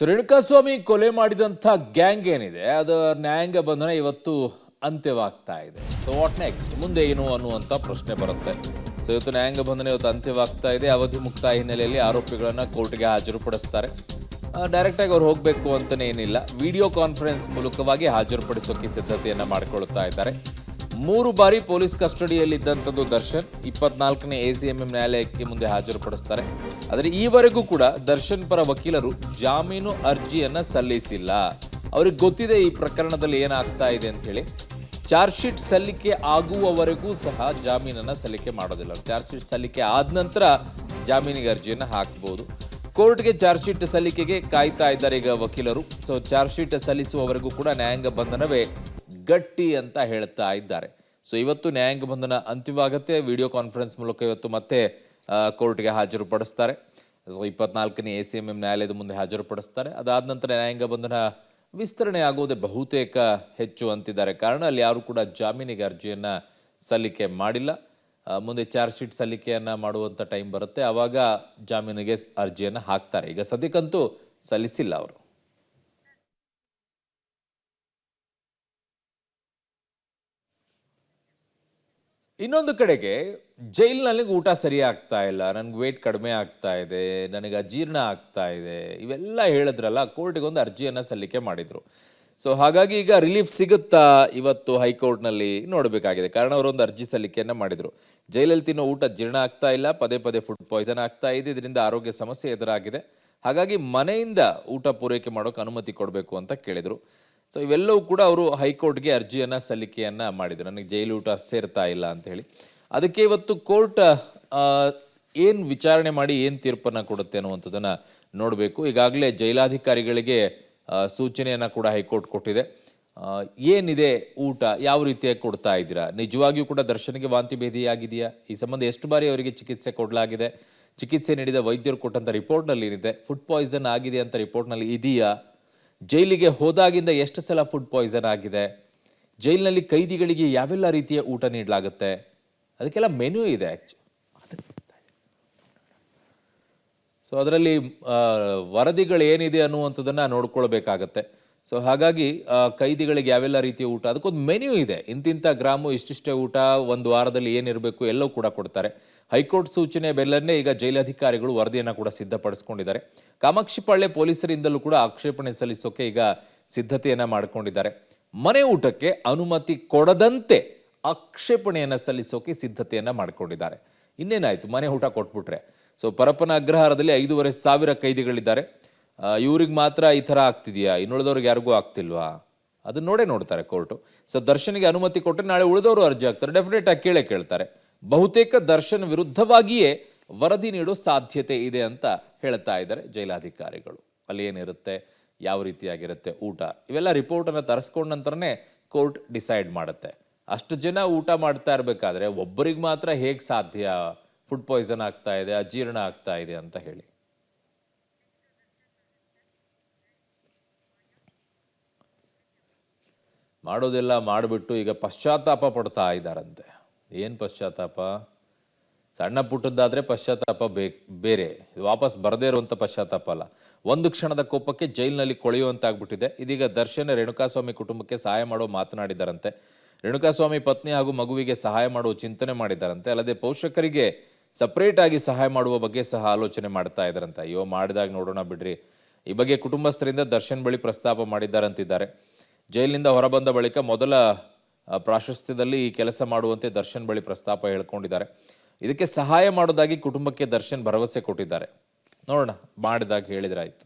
ರೇಣುಕಾಸ್ವಾಮಿ ಕೊಲೆ ಮಾಡಿದಂಥ ಗ್ಯಾಂಗ್ ಏನಿದೆ ಅದು ನ್ಯಾಯಾಂಗ ಬಂಧನ ಇವತ್ತು ಅಂತ್ಯವಾಗ್ತಾ ಇದೆ. ಸೊ ವಾಟ್ ನೆಕ್ಸ್ಟ್, ಮುಂದೆ ಏನು ಅನ್ನುವಂಥ ಪ್ರಶ್ನೆ ಬರುತ್ತೆ. ಸೊ ಇವತ್ತು ನ್ಯಾಯಾಂಗ ಬಂಧನ ಇವತ್ತು ಅಂತ್ಯವಾಗ್ತಾ ಇದೆ. ಅವಧಿ ಮುಕ್ತಾಯ ಹಿನ್ನೆಲೆಯಲ್ಲಿ ಆರೋಪಿಗಳನ್ನು ಕೋರ್ಟ್ಗೆ ಹಾಜರುಪಡಿಸ್ತಾರೆ. ಡೈರೆಕ್ಟಾಗಿ ಅವ್ರು ಹೋಗಬೇಕು ಅಂತಲೇ ಏನಿಲ್ಲ, ವಿಡಿಯೋ ಕಾನ್ಫರೆನ್ಸ್ ಮೂಲಕವಾಗಿ ಹಾಜರುಪಡಿಸೋಕೆ ಸಿದ್ಧತೆಯನ್ನು ಮಾಡಿಕೊಳ್ಳುತ್ತಾ ಇದ್ದಾರೆ. 3 ಬಾರಿ ಪೊಲೀಸ್ ಕಸ್ಟಡಿಯಲ್ಲಿದ್ದಂಥದ್ದು ದರ್ಶನ್ 24ನೇ ACMM ನ್ಯಾಯಾಲಯಕ್ಕೆ ಮುಂದೆ ಹಾಜರುಪಡಿಸ್ತಾರೆ. ಆದರೆ ಈವರೆಗೂ ಕೂಡ ದರ್ಶನ್ ಪರ ವಕೀಲರು ಜಾಮೀನು ಅರ್ಜಿಯನ್ನು ಸಲ್ಲಿಸಿಲ್ಲ. ಅವ್ರಿಗೆ ಗೊತ್ತಿದೆ ಈ ಪ್ರಕರಣದಲ್ಲಿ ಏನಾಗ್ತಾ ಇದೆ ಅಂತ ಹೇಳಿ. ಚಾರ್ಜ್ ಶೀಟ್ ಸಲ್ಲಿಕೆ ಆಗುವವರೆಗೂ ಸಹ ಜಾಮೀನನ್ನು ಸಲ್ಲಿಕೆ ಮಾಡೋದಿಲ್ಲ. ಚಾರ್ಜ್ ಶೀಟ್ ಸಲ್ಲಿಕೆ ಆದ ನಂತರ ಜಾಮೀನಿಗೆ ಅರ್ಜಿಯನ್ನು ಹಾಕಬಹುದು. ಕೋರ್ಟ್ಗೆ ಚಾರ್ಜ್ ಶೀಟ್ ಸಲ್ಲಿಕೆಗೆ ಕಾಯ್ತಾ ಇದ್ದಾರೆ ಈಗ ವಕೀಲರು. ಸೊ ಚಾರ್ಜ್ ಶೀಟ್ ಸಲ್ಲಿಸುವವರೆಗೂ ಕೂಡ ನ್ಯಾಯಾಂಗ ಬಂಧನವೇ ಗಟ್ಟಿ ಅಂತ ಹೇಳ್ತಾ ಇದ್ದಾರೆ. ಸೊ ಇವತ್ತು ನ್ಯಾಯಾಂಗ ಬಂಧನ ಅಂತ್ಯವಾಗುತ್ತೆ. ವಿಡಿಯೋ ಕಾನ್ಫರೆನ್ಸ್ ಮೂಲಕ ಇವತ್ತು ಮತ್ತೆ ಕೋರ್ಟ್ಗೆ ಹಾಜರುಪಡಿಸ್ತಾರೆ. ಸೊ 24ನೇ ACMM ನ್ಯಾಯಾಲಯದ ಮುಂದೆ ಹಾಜರುಪಡಿಸ್ತಾರೆ. ಅದಾದ ನಂತರ ನ್ಯಾಯಾಂಗ ಬಂಧನ ವಿಸ್ತರಣೆ ಆಗೋದೇ ಬಹುತೇಕ ಹೆಚ್ಚು ಅಂತಿದ್ದಾರೆ. ಕಾರಣ ಅಲ್ಲಿ ಯಾರು ಕೂಡ ಜಾಮೀನಿಗೆ ಅರ್ಜಿಯನ್ನು ಸಲ್ಲಿಕೆ ಮಾಡಿಲ್ಲ. ಮುಂದೆ ಚಾರ್ಜ್ ಶೀಟ್ ಸಲ್ಲಿಕೆಯನ್ನು ಮಾಡುವಂಥ ಟೈಮ್ ಬರುತ್ತೆ, ಆವಾಗ ಜಾಮೀನಿಗೆ ಅರ್ಜಿಯನ್ನು ಹಾಕ್ತಾರೆ. ಈಗ ಸದ್ಯಕ್ಕಂತೂ ಸಲ್ಲಿಸಿಲ್ಲ ಅವರು. ಇನ್ನೊಂದು ಕಡೆಗೆ ಜೈಲಿನಲ್ಲಿ ಊಟ ಸರಿ ಆಗ್ತಾ ಇಲ್ಲ, ನನಗೆ ವೇಟ್ ಕಡಿಮೆ ಆಗ್ತಾ ಇದೆ, ನನಗೆ ಅಜೀರ್ಣ ಆಗ್ತಾ ಇದೆ, ಇವೆಲ್ಲ ಹೇಳಿದ್ರಲ್ಲ, ಕೋರ್ಟಿಗೆ ಒಂದು ಅರ್ಜಿಯನ್ನು ಸಲ್ಲಿಕೆ ಮಾಡಿದರು. ಸೊ ಹಾಗಾಗಿ ಈಗ ರಿಲೀಫ್ ಸಿಗುತ್ತಾ ಇವತ್ತು ಹೈಕೋರ್ಟ್ನಲ್ಲಿ ನೋಡಬೇಕಾಗಿದೆ. ಕಾರಣ ಅವರೊಂದು ಅರ್ಜಿ ಸಲ್ಲಿಕೆಯನ್ನು ಮಾಡಿದರು. ಜೈಲಲ್ಲಿ ತಿನ್ನೋ ಊಟ ಜೀರ್ಣ ಆಗ್ತಾ ಇಲ್ಲ, ಪದೇ ಪದೇ ಫುಡ್ ಪಾಯ್ಸನ್ ಆಗ್ತಾ ಇದೆ, ಇದರಿಂದ ಆರೋಗ್ಯ ಸಮಸ್ಯೆ ಎದುರಾಗಿದೆ. ಹಾಗಾಗಿ ಮನೆಯಿಂದ ಊಟ ಪೂರೈಕೆ ಮಾಡೋಕೆ ಅನುಮತಿ ಕೊಡಬೇಕು ಅಂತ ಕೇಳಿದರು. ಸೊ ಇವೆಲ್ಲವೂ ಕೂಡ ಅವರು ಹೈಕೋರ್ಟ್ಗೆ ಅರ್ಜಿಯನ್ನು ಸಲ್ಲಿಕೆಯನ್ನು ಮಾಡಿದರು. ನನಗೆ ಜೈಲು ಊಟ ಸೇರ್ತಾ ಇಲ್ಲ ಅಂತ ಹೇಳಿ. ಅದಕ್ಕೆ ಇವತ್ತು ಕೋರ್ಟ್ ಏನು ವಿಚಾರಣೆ ಮಾಡಿ ಏನು ತೀರ್ಪನ್ನು ಕೊಡುತ್ತೆ ಅನ್ನುವಂಥದ್ದನ್ನು ನೋಡಬೇಕು. ಈಗಾಗಲೇ ಜೈಲಾಧಿಕಾರಿಗಳಿಗೆ ಸೂಚನೆಯನ್ನು ಕೂಡ ಹೈಕೋರ್ಟ್ ಕೊಟ್ಟಿದೆ. ಏನಿದೆ ಊಟ, ಯಾವ ರೀತಿಯಾಗಿ ಕೊಡ್ತಾ ಇದ್ದೀರಾ, ನಿಜವಾಗಿಯೂ ಕೂಡ ದರ್ಶನ್ಗೆ ವಾಂತಿ ಭೇದಿಯಾಗಿದೆಯಾ, ಈ ಸಂಬಂಧ ಎಷ್ಟು ಬಾರಿ ಅವರಿಗೆ ಚಿಕಿತ್ಸೆ ಕೊಡಲಾಗಿದೆ, ಚಿಕಿತ್ಸೆ ನೀಡಿದ ವೈದ್ಯರು ಕೊಟ್ಟಂಥ ರಿಪೋರ್ಟ್ನಲ್ಲಿ ಏನಿದೆ, ಫುಡ್ ಪಾಯ್ಸನ್ ಆಗಿದೆ ಅಂತ ರಿಪೋರ್ಟ್ನಲ್ಲಿ ಇದೆಯಾ, ಜೈಲಿಗೆ ಹೋದಾಗಿಂದ ಎಷ್ಟು ಸಲ ಫುಡ್ ಪಾಯ್ಸನ್ ಆಗಿದೆ, ಜೈಲಿನಲ್ಲಿ ಕೈದಿಗಳಿಗೆ ಯಾವೆಲ್ಲ ರೀತಿಯ ಊಟ ನೀಡಲಾಗುತ್ತೆ, ಅದಕ್ಕೆಲ್ಲ ಮೆನ್ಯೂ ಇದೆ ಆ್ಯಕ್ಚುಲಿ. ಸೊ ಅದರಲ್ಲಿ ವರದಿಗಳು ಏನಿದೆ ಅನ್ನುವಂಥದ್ದನ್ನು ನೋಡ್ಕೊಳ್ಬೇಕಾಗತ್ತೆ. ಸೊ ಹಾಗಾಗಿ ಕೈದಿಗಳಿಗೆ ಯಾವೆಲ್ಲ ರೀತಿಯ ಊಟ, ಅದಕ್ಕೊಂದು ಮೆನ್ಯೂ ಇದೆ. ಇಂತಿಂಥ ಗ್ರಾಮು ಇಷ್ಟಿಷ್ಟೇ ಊಟ, ಒಂದು ವಾರದಲ್ಲಿ ಏನಿರಬೇಕು ಎಲ್ಲವೂ ಕೂಡ ಕೊಡ್ತಾರೆ. ಹೈಕೋರ್ಟ್ ಸೂಚನೆ ಬೆನ್ನಲ್ಲೇ ಈಗ ಜೈಲಾಧಿಕಾರಿಗಳು ವರದಿಯನ್ನು ಕೂಡ ಸಿದ್ಧಪಡಿಸ್ಕೊಂಡಿದ್ದಾರೆ. ಕಾಮಾಕ್ಷಿಪಾಳ್ಯ ಪೊಲೀಸರಿಂದಲೂ ಕೂಡ ಆಕ್ಷೇಪಣೆ ಸಲ್ಲಿಸೋಕೆ ಈಗ ಸಿದ್ಧತೆಯನ್ನು ಮಾಡಿಕೊಂಡಿದ್ದಾರೆ. ಮನೆ ಊಟಕ್ಕೆ ಅನುಮತಿ ಕೊಡದಂತೆ ಆಕ್ಷೇಪಣೆಯನ್ನು ಸಲ್ಲಿಸೋಕೆ ಸಿದ್ಧತೆಯನ್ನು ಮಾಡಿಕೊಂಡಿದ್ದಾರೆ. ಇನ್ನೇನಾಯಿತು, ಮನೆ ಊಟ ಕೊಟ್ಬಿಟ್ರೆ. ಸೊ ಪರಪ್ಪನ ಅಗ್ರಹಾರದಲ್ಲಿ 5,500 ಕೈದಿಗಳಿದ್ದಾರೆ. ಇವ್ರಿಗೆ ಮಾತ್ರ ಈ ಥರ ಆಗ್ತಿದೆಯಾ, ಇನ್ನುಳಿದವ್ರಿಗೆ ಯಾರಿಗೂ ಆಗ್ತಿಲ್ವಾ, ಅದನ್ನ ನೋಡ್ತಾರೆ ಕೋರ್ಟು. ಸೊ ದರ್ಶನ್ಗೆ ಅನುಮತಿ ಕೊಟ್ಟರೆ ನಾಳೆ ಉಳಿದವರು ಅರ್ಜಿ ಹಾಕ್ತಾರೆ, ಡೆಫಿನೆಟ್ ಆಗಿ ಕೇಳ್ತಾರೆ. ಬಹುತೇಕ ದರ್ಶನ್ ವಿರುದ್ಧವಾಗಿಯೇ ವರದಿ ನೀಡೋ ಸಾಧ್ಯತೆ ಇದೆ ಅಂತ ಹೇಳ್ತಾ ಇದ್ದಾರೆ ಜೈಲಾಧಿಕಾರಿಗಳು. ಅಲ್ಲಿ ಏನಿರುತ್ತೆ, ಯಾವ ರೀತಿಯಾಗಿರುತ್ತೆ ಊಟ, ಇವೆಲ್ಲ ರಿಪೋರ್ಟನ್ನು ತರಿಸ್ಕೊಂಡ ನಂತರನೇ ಕೋರ್ಟ್ ಡಿಸೈಡ್ ಮಾಡುತ್ತೆ. ಅಷ್ಟು ಜನ ಊಟ ಮಾಡ್ತಾ ಇರಬೇಕಾದ್ರೆ ಒಬ್ಬರಿಗೆ ಮಾತ್ರ ಹೇಗೆ ಸಾಧ್ಯ ಫುಡ್ ಪಾಯ್ಸನ್ ಆಗ್ತಾ ಇದೆ, ಅಜೀರ್ಣ ಆಗ್ತಾ ಇದೆ ಅಂತ ಹೇಳಿ. ಮಾಡೋದೆಲ್ಲ ಮಾಡಿಬಿಟ್ಟು ಈಗ ಪಶ್ಚಾತ್ತಾಪ ಪಡ್ತಾ ಇದ್ದಾರಂತೆ. ಏನು ಪಶ್ಚಾತ್ತಾಪ? ಸಣ್ಣ ಪುಟ್ಟದ್ದಾದರೆ ಪಶ್ಚಾತ್ತಾಪ ಬೇರೆ, ಇದು ವಾಪಸ್ ಬರದೇ ಇರುವಂಥ ಪಶ್ಚಾತ್ತಾಪ ಅಲ್ಲ. ಒಂದು ಕ್ಷಣದ ಕೋಪಕ್ಕೆ ಜೈಲಿನಲ್ಲಿ ಕೊಳೆಯುವಂತಾಗ್ಬಿಟ್ಟಿದೆ. ಇದೀಗ ದರ್ಶನ್ ರೇಣುಕಾಸ್ವಾಮಿ ಕುಟುಂಬಕ್ಕೆ ಸಹಾಯ ಮಾಡೋ ಮಾತನಾಡಿದ್ದಾರಂತೆ. ರೇಣುಕಾಸ್ವಾಮಿ ಪತ್ನಿ ಹಾಗೂ ಮಗುವಿಗೆ ಸಹಾಯ ಮಾಡುವ ಚಿಂತನೆ ಮಾಡಿದ್ದಾರಂತೆ. ಅಲ್ಲದೆ ಪೋಷಕರಿಗೆ ಸಪ್ರೇಟ್ ಆಗಿ ಸಹಾಯ ಮಾಡುವ ಬಗ್ಗೆ ಸಹ ಆಲೋಚನೆ ಮಾಡ್ತಾ ಇದ್ದಾರಂತೆ. ಅಯ್ಯೋ, ಮಾಡಿದಾಗ ನೋಡೋಣ ಬಿಡ್ರಿ. ಈ ಬಗ್ಗೆ ಕುಟುಂಬಸ್ಥರಿಂದ ದರ್ಶನ್ ಬಳಿ ಪ್ರಸ್ತಾಪ ಮಾಡಿದ್ದಾರಂತಿದ್ದಾರೆ. ಜೈಲಿನಿಂದ ಹೊರಬಂದ ಬಳಿಕ ಮೊದಲ ಪ್ರಾಶಸ್ತ್ಯದಲ್ಲಿ ಈ ಕೆಲಸ ಮಾಡುವಂತೆ ದರ್ಶನ್ ಬಳಿ ಪ್ರಸ್ತಾಪ ಹೇಳ್ಕೊಂಡಿದ್ದಾರೆ. ಇದಕ್ಕೆ ಸಹಾಯ ಮಾಡೋದಾಗಿ ಕುಟುಂಬಕ್ಕೆ ದರ್ಶನ್ ಭರವಸೆ ಕೊಟ್ಟಿದ್ದಾರೆ. ನೋಡೋಣ, ಮಾಡಿದಾಗ ಹೇಳಿದ್ರಾಯ್ತು.